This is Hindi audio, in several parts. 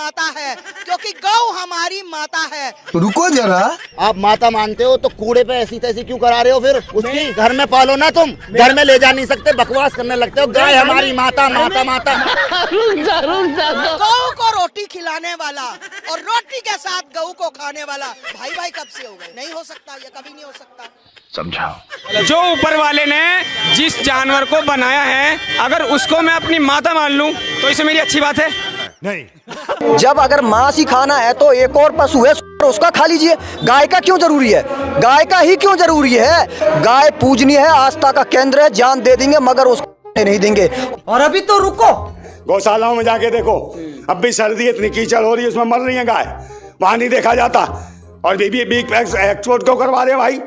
माता है, क्योंकि गौ हमारी माता है। रुको जरा, आप माता मानते हो तो कूड़े पे ऐसी तैसी क्यों करा रहे हो? फिर उसकी घर में पालो ना, तुम घर में ले जा नहीं सकते, बकवास करने लगते हो। गाय हमारी माता माता माता। गौ को रोटी खिलाने वाला और रोटी के साथ गऊ को खाने वाला भाई भाई कब से हो गए? नहीं हो सकता, ये कभी नहीं हो सकता। समझाओ। जो ऊपर वाले ने जिस जानवर को बनाया है, अगर उसको मैं अपनी माता मान लूं तो इसमें मेरी अच्छी बात है? नहीं। जब अगर मांस ही खाना है तो एक और पशु है उसका खा लीजिए। गाय का क्यों जरूरी है? गाय का ही क्यों जरूरी है? गाय पूजनीय है, आस्था का केंद्र है, जान दे देंगे मगर उसको नहीं देंगे। और अभी तो रुको, गौशालाओं में जाके देखो, अब भी सर्दी इतनी कीचड़ हो रही है, उसमें मर रही है गाय, वहां नहीं देखा जाता। और बीबी बिग एक्सपोर्ट क्यों करवा रहे भाई?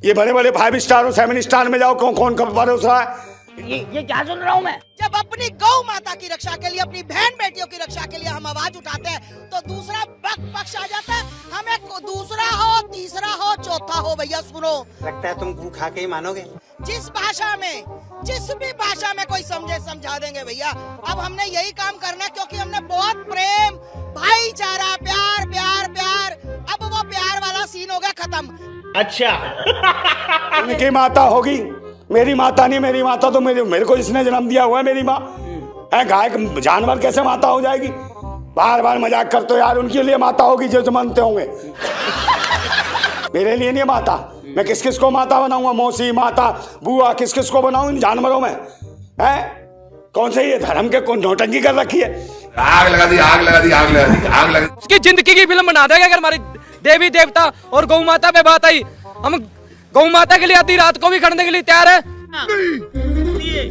ये बड़े बड़े 5 स्टार और 7 स्टार में जाओ, कौन कब भरोसा है? ये क्या सुन रहा हूँ मैं? जब अपनी गौ माता की रक्षा के लिए, अपनी बहन बेटियों की रक्षा के लिए हम आवाज उठाते हैं तो दूसरा पक्ष आ जाता है। हमें दूसरा हो, तीसरा हो, चौथा हो। भैया सुनो, लगता है तुम गू खा के ही मानोगे। जिस भाषा में, जिस भी भाषा में कोई समझे समझा देंगे भैया। अब हमने यही काम करना, क्योंकि हमने बहुत प्रेम, भाईचारा, प्यार प्यार प्यार। अब वो प्यार वाला सीन हो गया खत्म। अच्छा उनकी माता होगी, मेरी माता नहीं। मेरी माता तो मेरे को जिसने जन्म दिया हुआ है मेरी माँ है। गाय जानवर कैसे माता हो जाएगी? बार बार मजाक करते हो यार। उनके लिए माता होगी जो मानते होंगे, मेरे लिए नहीं माता। मैं किस किस को माता बनाऊंगा? मौसी, माता, बुआ, किस किस को बनाऊं इन जानवरों में? है कौन से ये धर्म के कौन नौटंकी कर रखी है? आग लगा दी, आग लगा दी, आग लगा दी, आग लगा दी। उसकी जिंदगी की फिल्म बना देगा। अगर हमारी देवी देवता और गौ माता पे बात आई, हम गौ माता के लिए आधी रात को भी खड़ने के लिए तैयार है।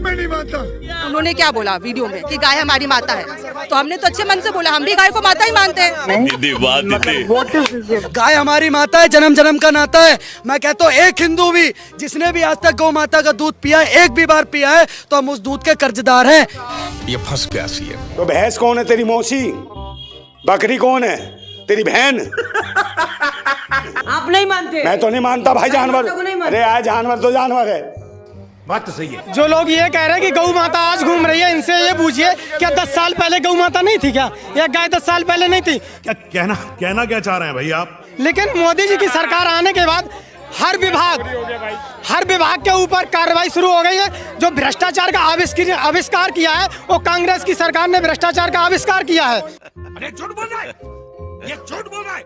मैं नहीं मानता। उन्होंने क्या बोला वीडियो में कि गाय हमारी माता है, तो हमने तो अच्छे मन से बोला, हम भी गाय को माता ही मानते हैं। गाय हमारी माता है, जन्म जन्म का नाता है। मैं कहता हूँ एक हिंदू भी जिसने भी आज तक गौ माता का दूध पिया है, एक भी बार पिया है, तो हम उस दूध के कर्जदार हैं। ये फंस गया सी है। तो भैंस कौन है तेरी? मौसी। बकरी कौन है? तेरी बहन। आप नहीं मानते? मैं तो नहीं मानता भाई जानवर। अरे यार जानवर तो जानवर है। बात तो सही है। जो लोग ये कह रहे हैं कि गौ माता आज घूम रही है, इनसे ये पूछिए क्या 10 साल पहले गौ माता नहीं थी क्या? या गाय 10 साल पहले नहीं थी क्या? कहना क्या चाह रहे हैं भाई आप? लेकिन मोदी जी की सरकार आने के बाद हर विभाग के ऊपर कार्रवाई शुरू हो गई है। जो भ्रष्टाचार का आविष्कार किया है, वो कांग्रेस की सरकार ने भ्रष्टाचार का आविष्कार किया है। अरे झूठ बोल रहा है, ये झूठ बोल रहा है।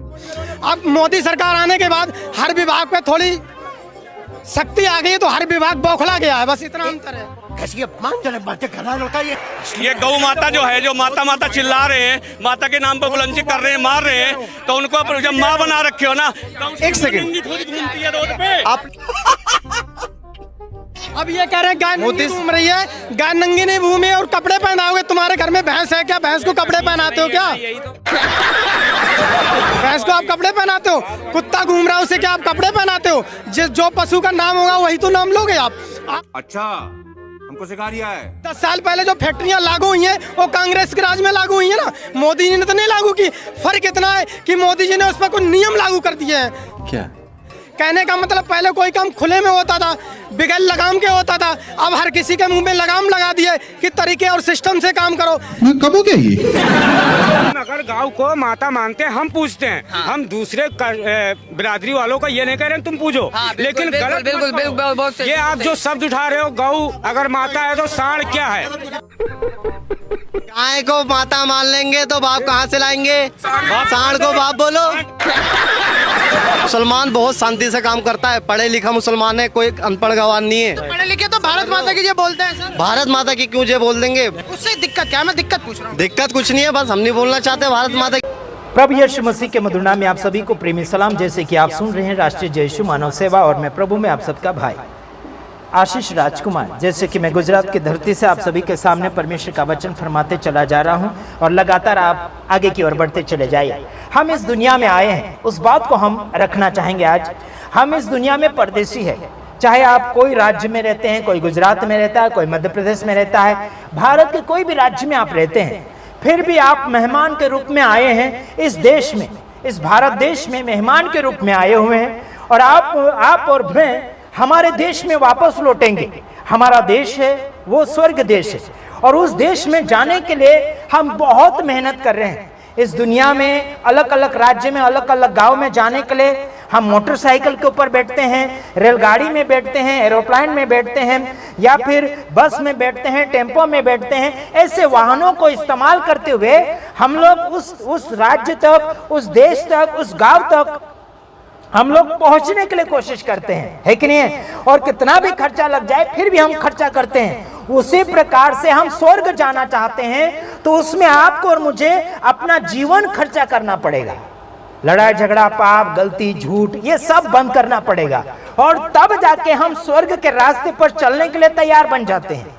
अब मोदी सरकार आने के बाद हर विभाग पे थोड़ी शक्ति आ गई है, तो हर विभाग बौखला गया है, बस इतना अंतर है। कैसी बातें कर रहा है लड़का ये गौ माता जो है, जो माता माता चिल्ला रहे हैं, माता के नाम पर बुलंदी कर रहे हैं, मार रहे हैं, तो उनको जब माँ बना रखे हो ना। एक सेकंड, घूमती है रोड पे। अब ये कह रहे हैं गाय नंगी घूम रही है। गाय नंगी नहीं घूमी और कपड़े पहनाओगे। तुम्हारे घर में भैंस है क्या? भैंस को कपड़े पहनाते हो क्या? भैंस को आप कपड़े पहनाते हो? कुत्ता घूम रहा है, उसे क्या आप कपड़े पहनाते हो? जो पशु का नाम होगा वही तो नाम लोगे आप। अच्छा हमको सिखा दिया है। 10 साल पहले जो फैक्ट्रियां लागू हुई हैं, वो कांग्रेस के राज में लागू हुई है ना। मोदी जी ने तो नहीं लागू की। फर्क इतना है कि मोदी जी ने उस पर कुछ नियम लागू कर दिए हैं। क्या कहने का मतलब, पहले कोई काम खुले में होता था, बिगल लगाम के होता था। अब हर किसी के मुंह में लगाम लगा दिए कि तरीके और सिस्टम से काम करो। कब हो गया ये? अगर गांव को माता मानते हैं, हम पूछते हैं। हाँ। हम दूसरे बिरादरी वालों का ये नहीं कह रहे तुम पूछो। हाँ, लेकिन बिल्कुल ये आप जो शब्द उठा रहे हो, गौ अगर माता है तो सांड क्या है? गाय को माता मान लेंगे तो बाप कहाँ से लाएंगे? सांड को बाप बोलो। मुसलमान बहुत शांति से काम करता है, पढ़े लिखा मुसलमान है, कोई अनपढ़ गवार नहीं है। पढ़े लिखे तो भारत माता की जो बोलते हैं सर। भारत माता की क्यों जे बोल देंगे? उससे दिक्कत क्या है? मैं दिक्कत पूछ रहा हूँ। दिक्कत कुछ नहीं है, बस हम नहीं बोलना चाहते भारत माता। प्रभु यीशु मसीह के मधुर नाम में आप सभी को प्रेमी सलाम। जैसे कि आप सुन रहे हैं राष्ट्रीय जय यीशु मानव सेवा, और मैं प्रभु में आप सबका भाई आशीष राजकुमार। जैसे कि मैं गुजरात की धरती से आप सभी के सामने परमेश्वर का वचन फरमाते चला जा रहा हूं, और लगातार आप आगे की ओर बढ़ते चले जाइए। हम इस दुनिया में आए हैं, उस बात को हम रखना चाहेंगे आज। हम इस दुनिया में परदेसी है। चाहे आप कोई राज्य में रहते हैं, कोई गुजरात में रहता है, कोई मध्य प्रदेश में रहता है, भारत के कोई भी राज्य में आप रहते हैं, फिर भी आप मेहमान के रूप में आए हैं इस देश में, इस भारत देश में मेहमान के रूप में आए हुए हैं। और आप और मैं हमारे देश में वापस लौटेंगे। हमारा देश है वो स्वर्ग देश है, और उस देश में जाने के लिए हम बहुत मेहनत कर रहे हैं। इस दुनिया में अलग अलग राज्य में, अलग अलग गांव में जाने के लिए हम मोटरसाइकिल के ऊपर बैठते हैं, रेलगाड़ी में बैठते हैं, एरोप्लेन में बैठते हैं, या फिर बस में बैठते हैं, टेम्पो में बैठते हैं। ऐसे वाहनों को इस्तेमाल करते हुए हम लोग उस राज्य तक, उस देश तक, उस गांव तक हम लोग पहुंचने के लिए कोशिश करते हैं, है कि नहीं है? और कितना भी खर्चा लग जाए फिर भी हम खर्चा करते हैं। उसी प्रकार से हम स्वर्ग जाना चाहते हैं तो उसमें आपको और मुझे अपना जीवन खर्चा करना पड़ेगा। लड़ाई झगड़ा, पाप, गलती, झूठ, ये सब बंद करना पड़ेगा और तब जाके हम स्वर्ग के रास्ते पर चलने के लिए तैयार बन जाते हैं।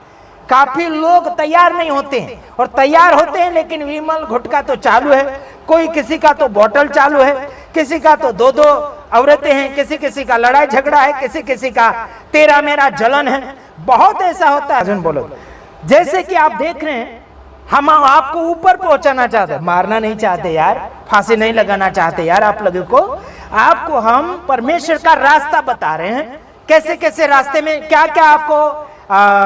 काफी लोग तैयार नहीं होते हैं और तैयार होते हैं लेकिन विमल गुटखा तो चालू है, कोई किसी का तो बोतल चालू है, किसी का तो दो औरतें हैं, किसी का लड़ाई झगड़ा है, किसी का तेरा मेरा जलन है। बहुत ऐसा होता है। बोलो, जैसे कि आप देख रहे हैं, हम आपको ऊपर पहुंचाना चाहते हैं, मारना नहीं चाहते यार, फांसी नहीं लगाना चाहते यार आप लोगों को। आपको हम परमेश्वर का रास्ता बता रहे हैं, कैसे कैसे रास्ते में क्या क्या आपको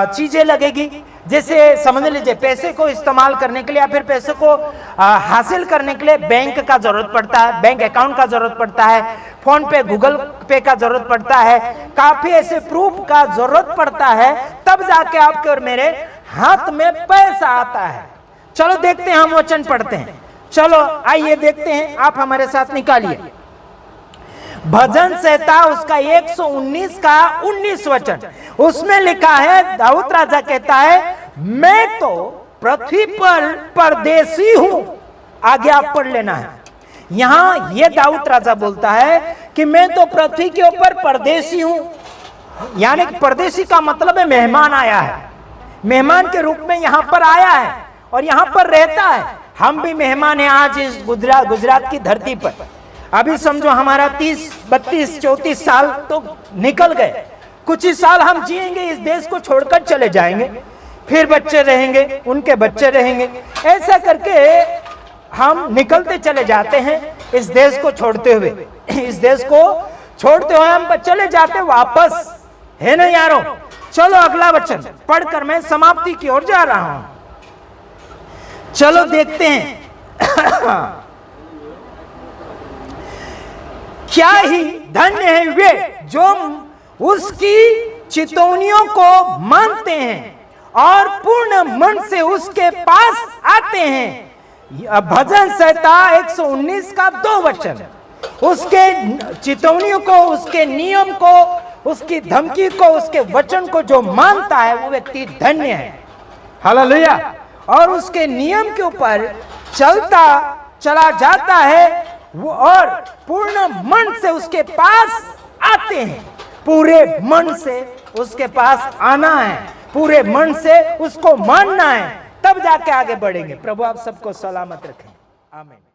चीजें लगेगी। जैसे समझ लीजिए, पैसे को इस्तेमाल करने के लिए या फिर पैसे को हासिल करने के लिए बैंक का जरूरत पड़ता है, बैंक अकाउंट का जरूरत पड़ता है, फोन पे, गूगल पे का जरूरत पड़ता है, काफी ऐसे प्रूफ का जरूरत पड़ता है, तब जाके आपके और मेरे हाथ में पैसा आता है। चलो देखते हैं, हम वचन पढ़ते हैं। चलो आइए देखते हैं, आप हमारे साथ निकालिए भजन संहिता उसका 119 का 19 वचन। उसमें लिखा है, दाऊद राजा कहता है, मैं तो पृथ्वी पर परदेसी हूं। आगे आप पढ़ लेना है। यहां ये दाऊद राजा बोलता है कि मैं तो पृथ्वी के ऊपर परदेसी हूं, यानी परदेसी का मतलब है मेहमान आया है, मेहमान के रूप में यहां पर आया है और यहां पर रहता है। हम भी मेहमान हैं आज इस गुजरात की धरती पर। अभी समझो हमारा 30, 32, 34 साल तो निकल गए, कुछ ही साल हम जिएंगे, इस देश को छोड़कर चले जाएंगे, फिर बच्चे रहेंगे, उनके बच्चे रहेंगे, ऐसा करके हम निकलते चले जाते हैं इस देश को छोड़ते हुए। इस देश को छोड़ते हुए हम चले जाते वापस, है ना यारों? चलो अगला वचन पढ़कर मैं समाप्ति की ओर जा रहा हूं। चलो देखते हैं क्या ही धन्य है वे जो उसकी चितौनियों को मानते हैं और पूर्ण मन से उसके पास आते हैं। भजन संहिता 119 का 2 वचन। उसके चितौनियों को, उसके नियम को, उसकी धमकी को, उसके वचन को जो मानता है वो व्यक्ति धन्य है। हालेलुया। और उसके नियम के ऊपर चला जाता है वो, और पूर्ण मन से उसके पास आते हैं। पूरे मन से उसके पास आना है, पूरे मन से उसको मानना है, तब जाके आगे बढ़ेंगे। प्रभु आप सबको सलामत रखें। आमीन।